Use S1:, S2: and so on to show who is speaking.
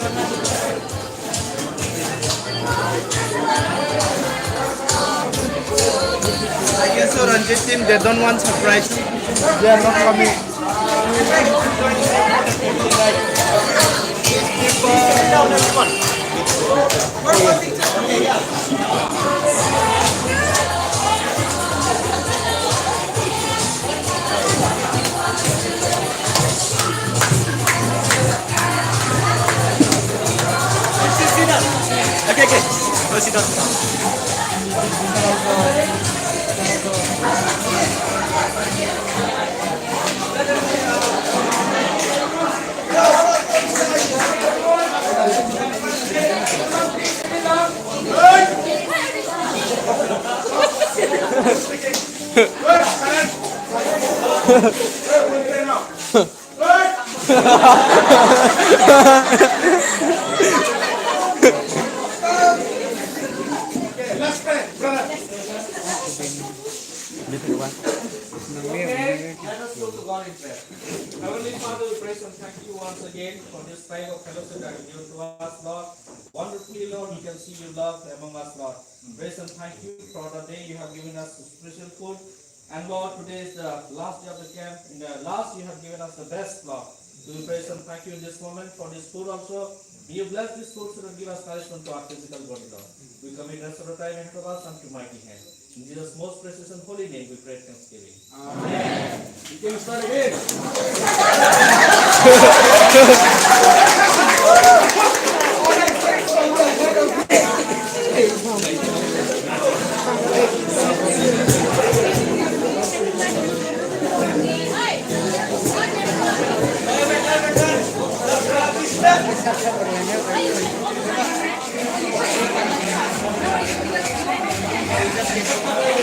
S1: I guess so Ranjit team, they don't want surprise. They are not coming. Okay, okay. Go sit down.
S2: Let us go to God in prayer. Heavenly Father, we praise and thank you once again for this time of fellowship that you give to us, Lord. Wonderfully, Lord, we can see you love among us, Lord. Praise and thank you for the day you have given us special food. And Lord, today is the last day of the camp. In the last, you have given us the best, Lord. We praise and thank you in this moment for this food also. May you bless this food so that give us nourishment to our physical body, Lord. We commit the rest of the time ahead of us unto mighty hand. In Jesus' most precious and holy name, we pray thanksgiving. Amen. You can start again.
S3: Thank you.